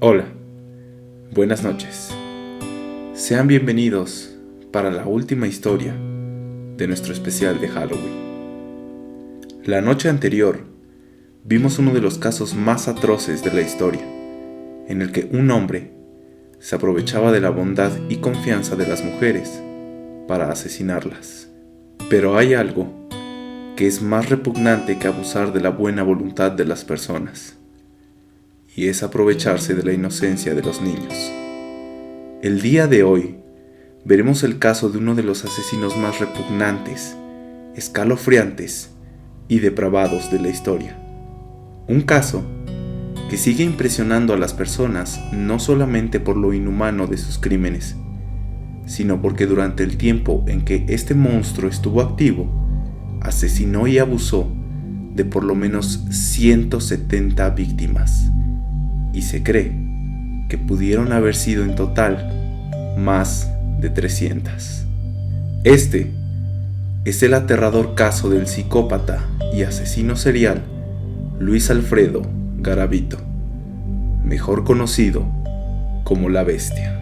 Hola, buenas noches. Sean bienvenidos para la última historia de nuestro especial de Halloween. La noche anterior vimos uno de los casos más atroces de la historia, en el que un hombre se aprovechaba de la bondad y confianza de las mujeres para asesinarlas. Pero hay algo que es más repugnante que abusar de la buena voluntad de las personas, y es aprovecharse de la inocencia de los niños. El día de hoy veremos el caso de uno de los asesinos más repugnantes, escalofriantes y depravados de la historia. Un caso que sigue impresionando a las personas no solamente por lo inhumano de sus crímenes, sino porque durante el tiempo en que este monstruo estuvo activo, asesinó y abusó de por lo menos 170 víctimas, y se cree que pudieron haber sido en total más de 300. Este es el aterrador caso del psicópata y asesino serial Luis Alfredo Garavito, mejor conocido como La Bestia.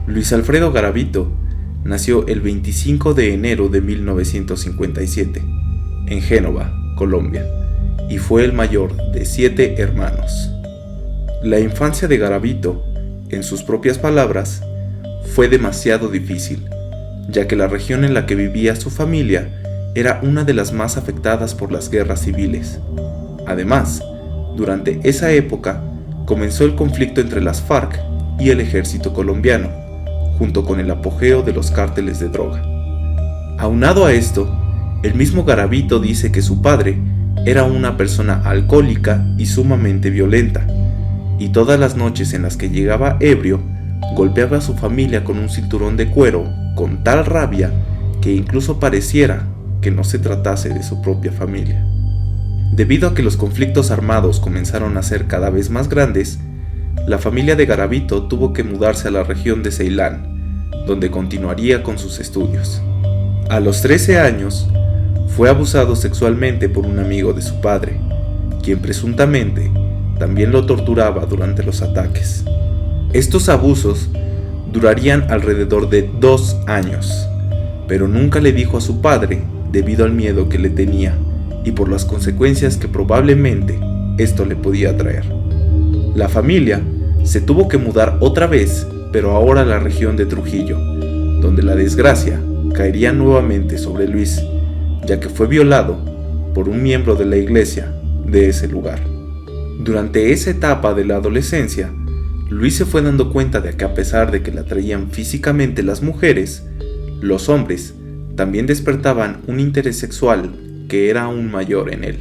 Luis Alfredo Garavito nació el 25 de enero de 1957 en Génova, Colombia, y fue el mayor de 7 hermanos. La infancia de Garavito, en sus propias palabras, fue demasiado difícil, ya que la región en la que vivía su familia era una de las más afectadas por las guerras civiles. Además, durante esa época comenzó el conflicto entre las FARC y el ejército colombiano, junto con el apogeo de los cárteles de droga. Aunado a esto, el mismo Garavito dice que su padre era una persona alcohólica y sumamente violenta, y todas las noches en las que llegaba ebrio, golpeaba a su familia con un cinturón de cuero con tal rabia que incluso pareciera que no se tratase de su propia familia. Debido a que los conflictos armados comenzaron a ser cada vez más grandes, la familia de Garavito tuvo que mudarse a la región de Ceilán, donde continuaría con sus estudios. A los 13 años, fue abusado sexualmente por un amigo de su padre, quien presuntamente también lo torturaba durante los ataques. Estos abusos durarían alrededor de 2 años, pero nunca le dijo a su padre debido al miedo que le tenía y por las consecuencias que probablemente esto le podía traer. La familia se tuvo que mudar otra vez, pero ahora a la región de Trujillo, donde la desgracia caería nuevamente sobre Luis, ya que fue violado por un miembro de la iglesia de ese lugar. Durante esa etapa de la adolescencia, Luis se fue dando cuenta de que a pesar de que le atraían físicamente las mujeres, los hombres también despertaban un interés sexual que era aún mayor en él,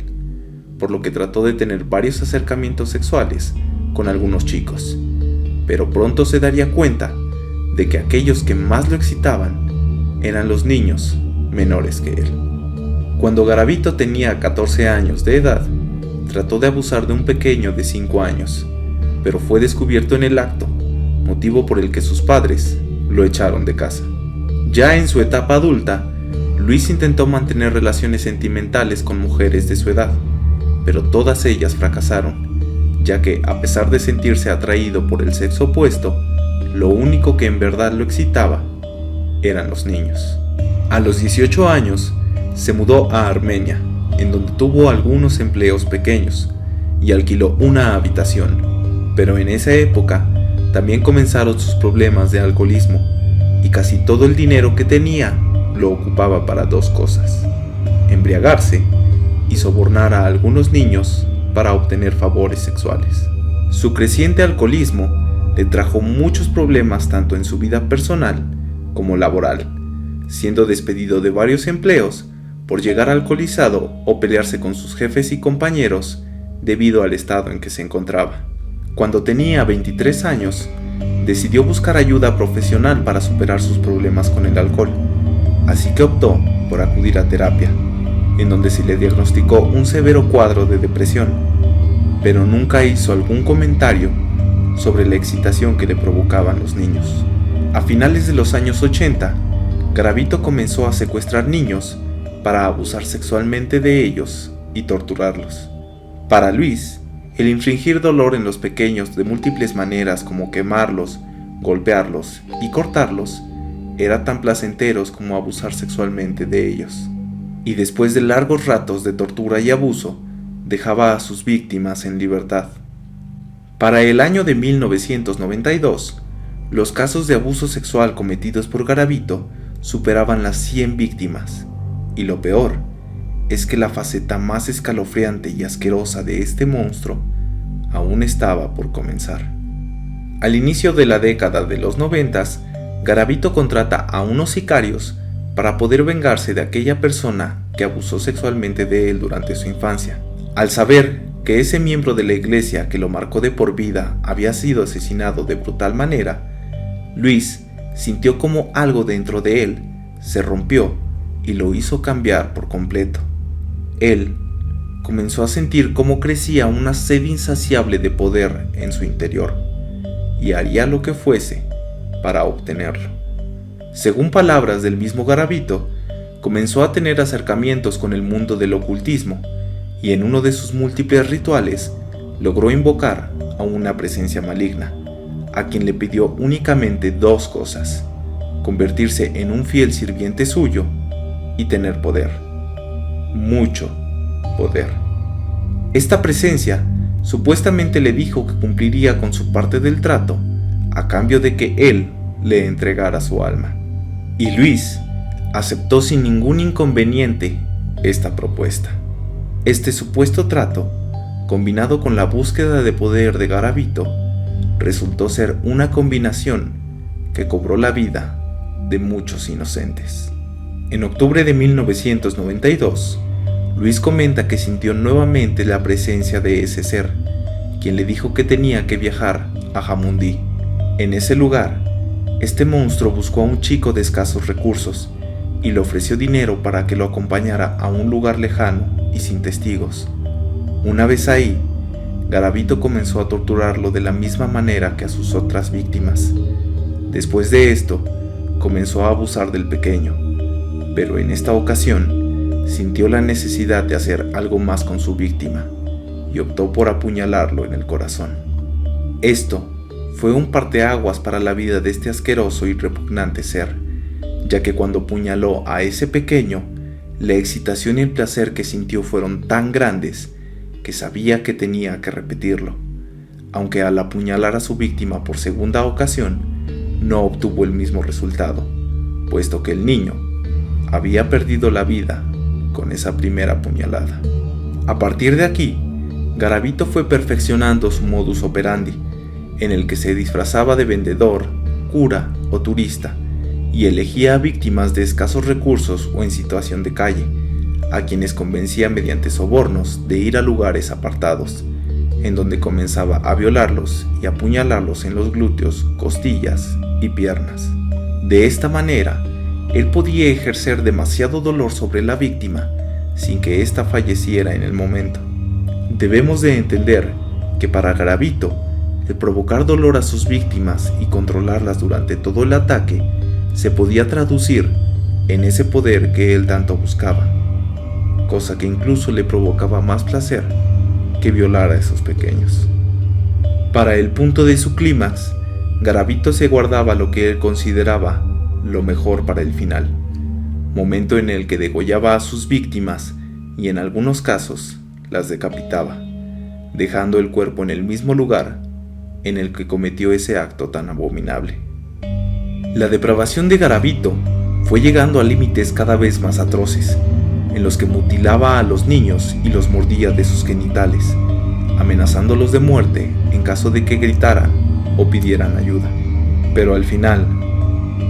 por lo que trató de tener varios acercamientos sexuales con algunos chicos, pero pronto se daría cuenta de que aquellos que más lo excitaban eran los niños menores que él. Cuando Garavito tenía 14 años de edad, trató de abusar de un pequeño de 5 años, pero fue descubierto en el acto, motivo por el que sus padres lo echaron de casa. Ya en su etapa adulta, Luis intentó mantener relaciones sentimentales con mujeres de su edad, pero todas ellas fracasaron, ya que a pesar de sentirse atraído por el sexo opuesto, lo único que en verdad lo excitaba eran los niños. A los 18 años, se mudó a Armenia, en donde tuvo algunos empleos pequeños y alquiló una habitación, pero en esa época también comenzaron sus problemas de alcoholismo y casi todo el dinero que tenía lo ocupaba para 2 cosas: embriagarse y sobornar a algunos niños para obtener favores sexuales. Su creciente alcoholismo le trajo muchos problemas tanto en su vida personal como laboral, siendo despedido de varios empleos por llegar alcoholizado o pelearse con sus jefes y compañeros debido al estado en que se encontraba. Cuando tenía 23 años, decidió buscar ayuda profesional para superar sus problemas con el alcohol, así que optó por acudir a terapia, en donde se le diagnosticó un severo cuadro de depresión, pero nunca hizo algún comentario sobre la excitación que le provocaban los niños. A finales de los años 80, Garavito comenzó a secuestrar niños para abusar sexualmente de ellos y torturarlos. Para Luis, El infligir dolor en los pequeños de múltiples maneras como quemarlos, golpearlos y cortarlos era tan placenteros como abusar sexualmente de ellos. Y después de largos ratos de tortura y abuso, dejaba a sus víctimas en libertad. Para el año de 1992, los casos de abuso sexual cometidos por Garavito superaban las 100 víctimas, y lo peor es que la faceta más escalofriante y asquerosa de este monstruo aún estaba por comenzar. Al inicio de la década de los 90, Garavito contrata a unos sicarios para poder vengarse de aquella persona que abusó sexualmente de él durante su infancia. Al saber que ese miembro de la iglesia que lo marcó de por vida había sido asesinado de brutal manera, Luis sintió como algo dentro de él se rompió y lo hizo cambiar por completo. Él comenzó a sentir cómo crecía una sed insaciable de poder en su interior, y haría lo que fuese para obtenerlo. Según palabras del mismo Garavito, comenzó a tener acercamientos con el mundo del ocultismo, y en uno de sus múltiples rituales logró invocar a una presencia maligna, a quien le pidió únicamente dos cosas: convertirse en un fiel sirviente suyo y tener poder. Mucho poder. Esta presencia supuestamente le dijo que cumpliría con su parte del trato a cambio de que él le entregara su alma. Y Luis aceptó sin ningún inconveniente esta propuesta. Este supuesto trato, combinado con la búsqueda de poder de Garavito, resultó ser una combinación que cobró la vida de muchos inocentes. En octubre de 1992, Luis comenta que sintió nuevamente la presencia de ese ser, quien le dijo que tenía que viajar a Jamundí. En ese lugar, este monstruo buscó a un chico de escasos recursos y le ofreció dinero para que lo acompañara a un lugar lejano y sin testigos. Una vez ahí, Garavito comenzó a torturarlo de la misma manera que a sus otras víctimas. Después de esto, comenzó a abusar del pequeño, pero en esta ocasión sintió la necesidad de hacer algo más con su víctima y optó por apuñalarlo en el corazón. Esto fue un parteaguas para la vida de este asqueroso y repugnante ser, ya que cuando apuñaló a ese pequeño, la excitación y el placer que sintió fueron tan grandes que sabía que tenía que repetirlo, aunque al apuñalar a su víctima por segunda ocasión, no obtuvo el mismo resultado, puesto que el niño había perdido la vida con esa primera puñalada. A partir de aquí, Garavito fue perfeccionando su modus operandi, en el que se disfrazaba de vendedor, cura o turista, y elegía a víctimas de escasos recursos o en situación de calle, a quienes convencía mediante sobornos de ir a lugares apartados, en donde comenzaba a violarlos y apuñalarlos en los glúteos, costillas y piernas. De esta manera, él podía ejercer demasiado dolor sobre la víctima sin que ésta falleciera en el momento. Debemos de entender que para Garavito, el provocar dolor a sus víctimas y controlarlas durante todo el ataque se podía traducir en ese poder que él tanto buscaba, cosa que incluso le provocaba más placer que violar a esos pequeños. Para el punto de su clímax, Garavito se guardaba lo que él consideraba lo mejor para el final, momento en el que degollaba a sus víctimas y en algunos casos las decapitaba, dejando el cuerpo en el mismo lugar en el que cometió ese acto tan abominable. La depravación de Garavito fue llegando a límites cada vez más atroces, en los que mutilaba a los niños y los mordía de sus genitales, amenazándolos de muerte en caso de que gritaran o pidieran ayuda. Pero al final,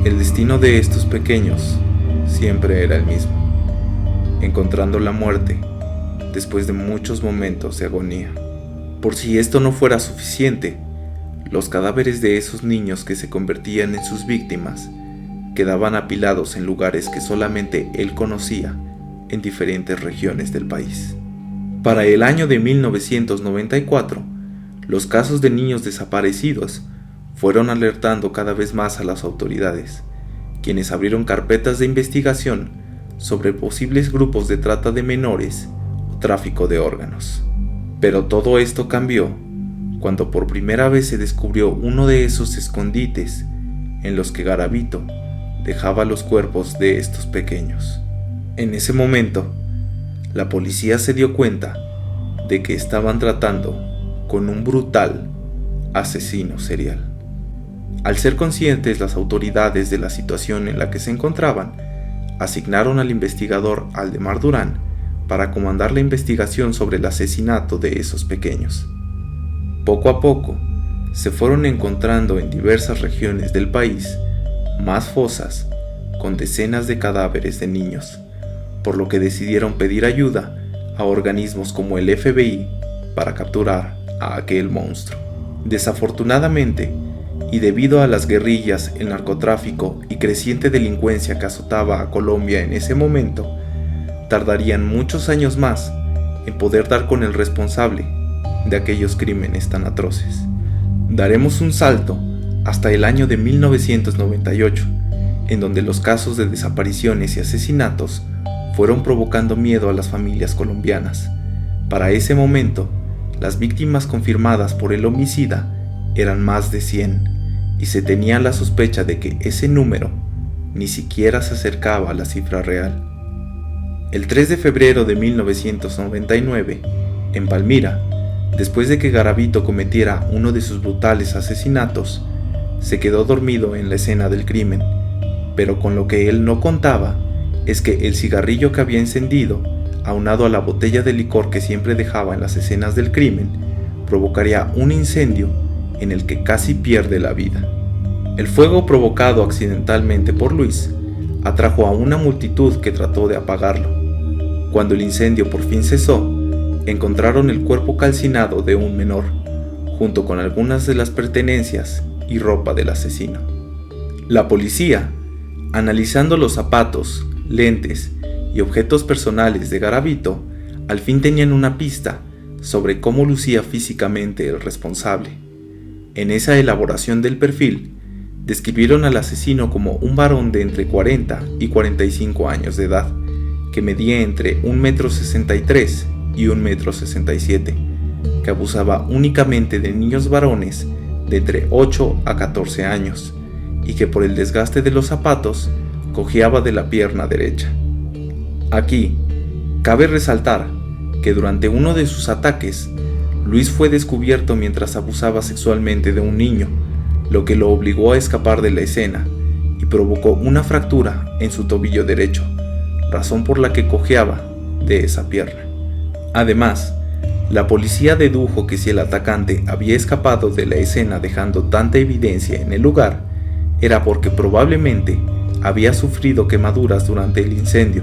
el destino de estos pequeños siempre era el mismo, encontrando la muerte después de muchos momentos de agonía. Por si esto no fuera suficiente, los cadáveres de esos niños que se convertían en sus víctimas quedaban apilados en lugares que solamente él conocía en diferentes regiones del país. Para el año de 1994, los casos de niños desaparecidos fueron alertando cada vez más a las autoridades, quienes abrieron carpetas de investigación sobre posibles grupos de trata de menores o tráfico de órganos. Pero todo esto cambió cuando por primera vez se descubrió uno de esos escondites en los que Garavito dejaba los cuerpos de estos pequeños. En ese momento, la policía se dio cuenta de que estaban tratando con un brutal asesino serial. Al ser conscientes las autoridades de la situación en la que se encontraban, asignaron al investigador Aldemar Durán para comandar la investigación sobre el asesinato de esos pequeños. Poco a poco, se fueron encontrando en diversas regiones del país más fosas con decenas de cadáveres de niños, por lo que decidieron pedir ayuda a organismos como el FBI para capturar a aquel monstruo. Desafortunadamente, y debido a las guerrillas, el narcotráfico y creciente delincuencia que azotaba a Colombia en ese momento, tardarían muchos años más en poder dar con el responsable de aquellos crímenes tan atroces. Daremos un salto hasta el año de 1998, en donde los casos de desapariciones y asesinatos fueron provocando miedo a las familias colombianas. Para ese momento, las víctimas confirmadas por el homicida eran más de 100, y se tenía la sospecha de que ese número ni siquiera se acercaba a la cifra real. El 3 de febrero de 1999, en Palmira, después de que Garavito cometiera uno de sus brutales asesinatos, se quedó dormido en la escena del crimen, pero con lo que él no contaba es que el cigarrillo que había encendido, aunado a la botella de licor que siempre dejaba en las escenas del crimen, provocaría un incendio en el que casi pierde la vida. El fuego provocado accidentalmente por Luis atrajo a una multitud que trató de apagarlo. Cuando el incendio por fin cesó, encontraron el cuerpo calcinado de un menor, junto con algunas de las pertenencias y ropa del asesino. La policía, analizando los zapatos, lentes y objetos personales de Garavito, al fin tenían una pista sobre cómo lucía físicamente el responsable. En esa elaboración del perfil, describieron al asesino como un varón de entre 40 y 45 años de edad, que medía entre 1,63 m y 1,67 m, que abusaba únicamente de niños varones de entre 8 a 14 años, y que por el desgaste de los zapatos cojeaba de la pierna derecha. Aquí, cabe resaltar que durante uno de sus ataques, Luis fue descubierto mientras abusaba sexualmente de un niño, lo que lo obligó a escapar de la escena y provocó una fractura en su tobillo derecho, razón por la que cojeaba de esa pierna. Además, la policía dedujo que si el atacante había escapado de la escena dejando tanta evidencia en el lugar, era porque probablemente había sufrido quemaduras durante el incendio,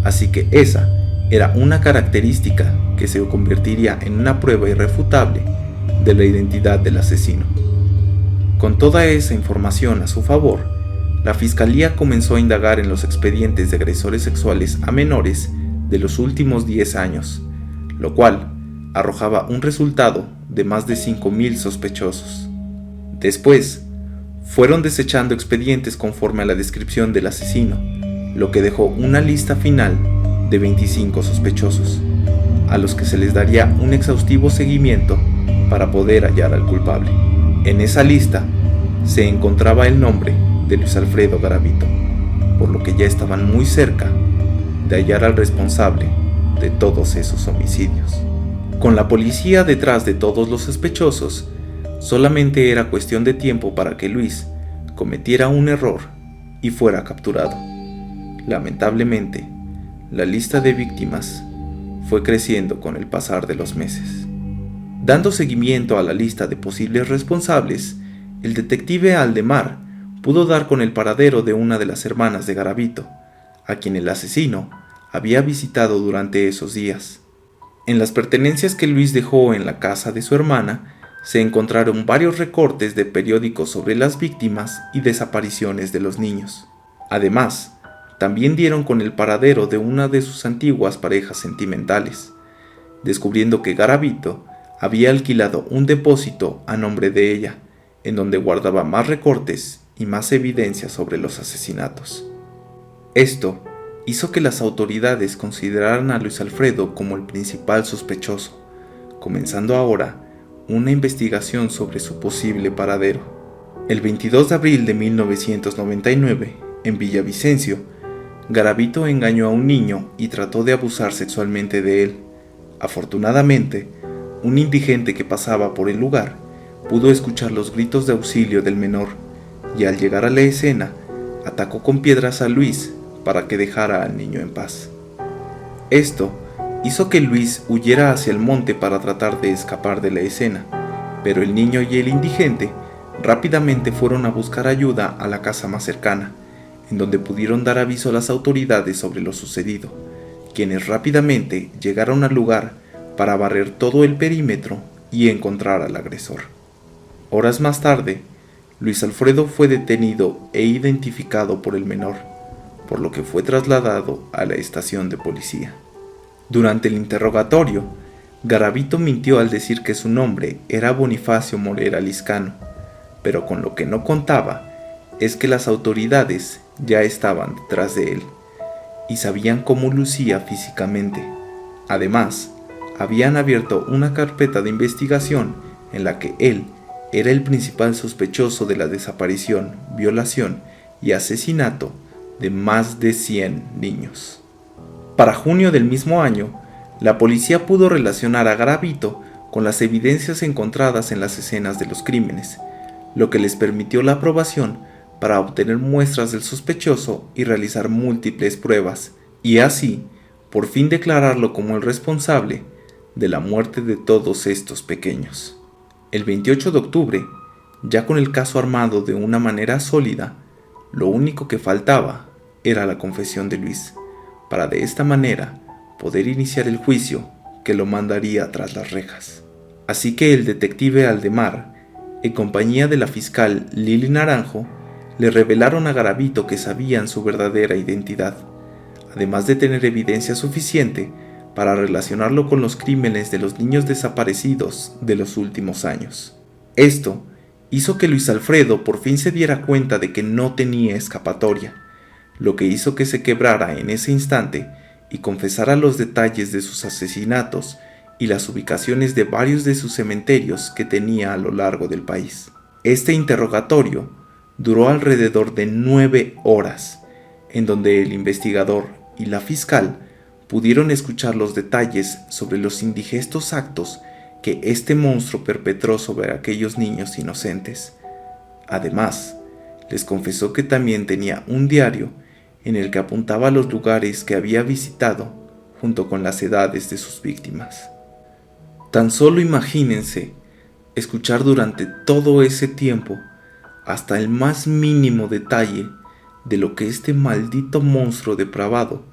así que esa era una característica que se convertiría en una prueba irrefutable de la identidad del asesino. Con toda esa información a su favor, la fiscalía comenzó a indagar en los expedientes de agresores sexuales a menores de los últimos 10 años, lo cual arrojaba un resultado de más de 5,000 sospechosos. Después, fueron desechando expedientes conforme a la descripción del asesino, lo que dejó una lista final de 25 sospechosos, a los que se les daría un exhaustivo seguimiento para poder hallar al culpable. En esa lista se encontraba el nombre de Luis Alfredo Garavito, por lo que ya estaban muy cerca de hallar al responsable de todos esos homicidios. Con la policía detrás de todos los sospechosos, solamente era cuestión de tiempo para que Luis cometiera un error y fuera capturado. Lamentablemente, la lista de víctimas fue creciendo con el pasar de los meses. Dando seguimiento a la lista de posibles responsables, el detective Aldemar pudo dar con el paradero de una de las hermanas de Garavito, a quien el asesino había visitado durante esos días. En las pertenencias que Luis dejó en la casa de su hermana, se encontraron varios recortes de periódicos sobre las víctimas y desapariciones de los niños. Además, también dieron con el paradero de una de sus antiguas parejas sentimentales, descubriendo que Garavito había alquilado un depósito a nombre de ella, en donde guardaba más recortes y más evidencia sobre los asesinatos. Esto hizo que las autoridades consideraran a Luis Alfredo como el principal sospechoso, comenzando ahora una investigación sobre su posible paradero. El 22 de abril de 1999, en Villavicencio, Garavito engañó a un niño y trató de abusar sexualmente de él. Afortunadamente, un indigente que pasaba por el lugar pudo escuchar los gritos de auxilio del menor y al llegar a la escena, atacó con piedras a Luis para que dejara al niño en paz. Esto hizo que Luis huyera hacia el monte para tratar de escapar de la escena, pero el niño y el indigente rápidamente fueron a buscar ayuda a la casa más cercana, en donde pudieron dar aviso a las autoridades sobre lo sucedido, quienes rápidamente llegaron al lugar para barrer todo el perímetro y encontrar al agresor. Horas más tarde, Luis Alfredo fue detenido e identificado por el menor, por lo que fue trasladado a la estación de policía. Durante el interrogatorio, Garavito mintió al decir que su nombre era Bonifacio Morera Liscano, pero con lo que no contaba es que las autoridades ya estaban detrás de él y sabían cómo lucía físicamente. Además, habían abierto una carpeta de investigación en la que él era el principal sospechoso de la desaparición, violación y asesinato de más de 100 niños. Para junio del mismo año, la policía pudo relacionar a Garavito con las evidencias encontradas en las escenas de los crímenes, lo que les permitió la aprobación para obtener muestras del sospechoso y realizar múltiples pruebas, y así, por fin declararlo como el responsable de la muerte de todos estos pequeños. El 28 de octubre, ya con el caso armado de una manera sólida, lo único que faltaba era la confesión de Luis, para de esta manera poder iniciar el juicio que lo mandaría tras las rejas. Así que el detective Aldemar, en compañía de la fiscal Lili Naranjo, le revelaron a Garavito que sabían su verdadera identidad, además de tener evidencia suficiente para relacionarlo con los crímenes de los niños desaparecidos de los últimos años. Esto hizo que Luis Alfredo por fin se diera cuenta de que no tenía escapatoria, lo que hizo que se quebrara en ese instante y confesara los detalles de sus asesinatos y las ubicaciones de varios de sus cementerios que tenía a lo largo del país. Este interrogatorio duró alrededor de 9 horas, en donde el investigador y la fiscal pudieron escuchar los detalles sobre los indigestos actos que este monstruo perpetró sobre aquellos niños inocentes. Además, les confesó que también tenía un diario en el que apuntaba los lugares que había visitado junto con las edades de sus víctimas. Tan solo imagínense escuchar durante todo ese tiempo hasta el más mínimo detalle de lo que este maldito monstruo depravado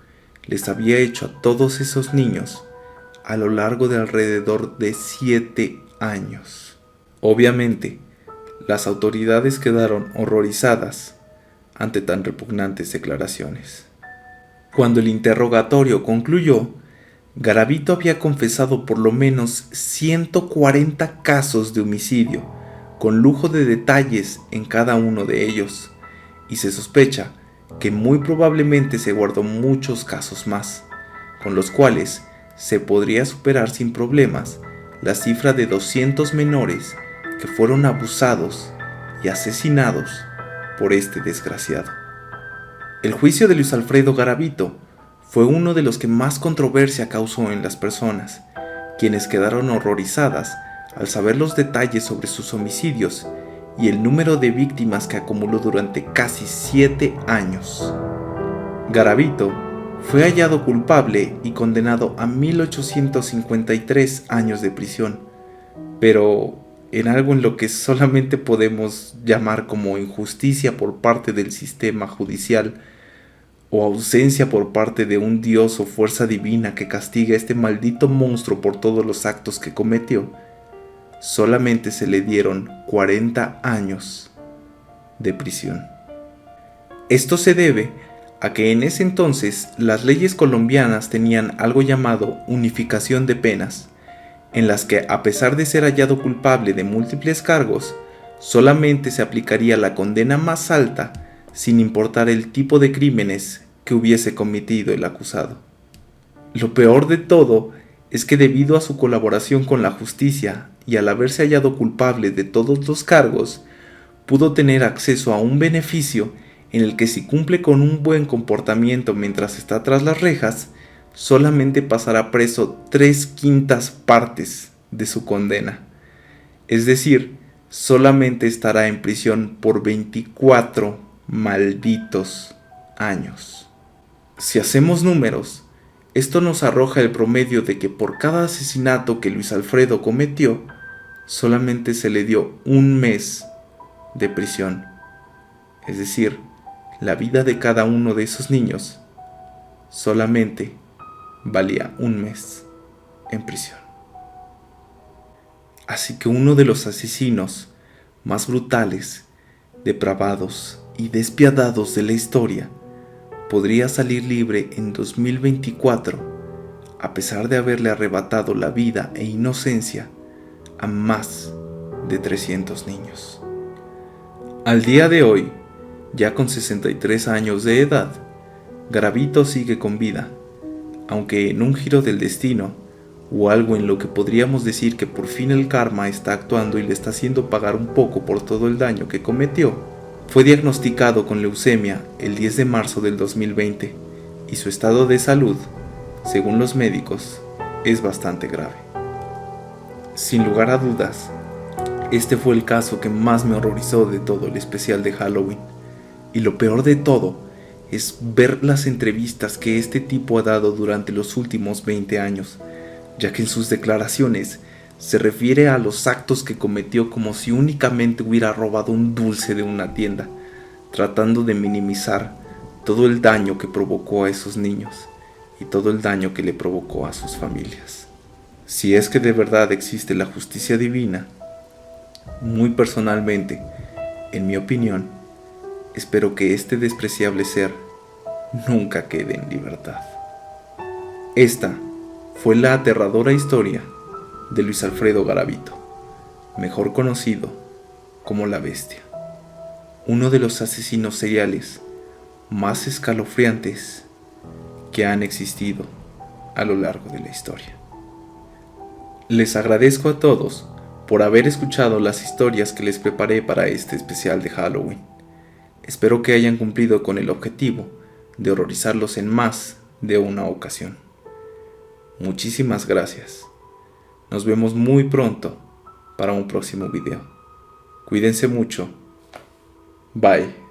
les había hecho a todos esos niños a lo largo de alrededor de 7 años. Obviamente, las autoridades quedaron horrorizadas ante tan repugnantes declaraciones. Cuando el interrogatorio concluyó, Garavito había confesado por lo menos 140 casos de homicidio, con lujo de detalles en cada uno de ellos, y se sospecha que muy probablemente se guardó muchos casos más, con los cuales se podría superar sin problemas la cifra de 200 menores que fueron abusados y asesinados por este desgraciado. El juicio de Luis Alfredo Garavito fue uno de los que más controversia causó en las personas, quienes quedaron horrorizadas al saber los detalles sobre sus homicidios y el número de víctimas que acumuló durante casi 7 años. Garavito fue hallado culpable y condenado a 1853 años de prisión, pero en algo en lo que solamente podemos llamar como injusticia por parte del sistema judicial o ausencia por parte de un dios o fuerza divina que castiga a este maldito monstruo por todos los actos que cometió, solamente se le dieron 40 años de prisión. Esto se debe a que en ese entonces las leyes colombianas tenían algo llamado unificación de penas, en las que a pesar de ser hallado culpable de múltiples cargos, solamente se aplicaría la condena más alta sin importar el tipo de crímenes que hubiese cometido el acusado. Lo peor de todo es que debido a su colaboración con la justicia y al haberse hallado culpable de todos los cargos, pudo tener acceso a un beneficio en el que si cumple con un buen comportamiento mientras está tras las rejas, solamente pasará preso 3/5 partes de su condena. Es decir, solamente estará en prisión por 24 malditos años. Si hacemos números, esto nos arroja el promedio de que por cada asesinato que Luis Alfredo cometió, solamente se le dio un mes de prisión. Es decir, la vida de cada uno de esos niños solamente valía un mes en prisión. Así que uno de los asesinos más brutales, depravados y despiadados de la historia podría salir libre en 2024 a pesar de haberle arrebatado la vida e inocencia a más de 300 niños. Al día de hoy, ya con 63 años de edad, Garavito sigue con vida, aunque en un giro del destino, o algo en lo que podríamos decir que por fin el karma está actuando y le está haciendo pagar un poco por todo el daño que cometió, fue diagnosticado con leucemia el 10 de marzo del 2020 y su estado de salud, según los médicos, es bastante grave. Sin lugar a dudas, este fue el caso que más me horrorizó de todo el especial de Halloween, y lo peor de todo es ver las entrevistas que este tipo ha dado durante los últimos 20 años, ya que en sus declaraciones se refiere a los actos que cometió como si únicamente hubiera robado un dulce de una tienda, tratando de minimizar todo el daño que provocó a esos niños y todo el daño que le provocó a sus familias. Si es que de verdad existe la justicia divina, muy personalmente, en mi opinión, espero que este despreciable ser nunca quede en libertad. Esta fue la aterradora historia de Luis Alfredo Garavito, mejor conocido como La Bestia, uno de los asesinos seriales más escalofriantes que han existido a lo largo de la historia. Les agradezco a todos por haber escuchado las historias que les preparé para este especial de Halloween. Espero que hayan cumplido con el objetivo de horrorizarlos en más de una ocasión. Muchísimas gracias. Nos vemos muy pronto para un próximo video. Cuídense mucho. Bye.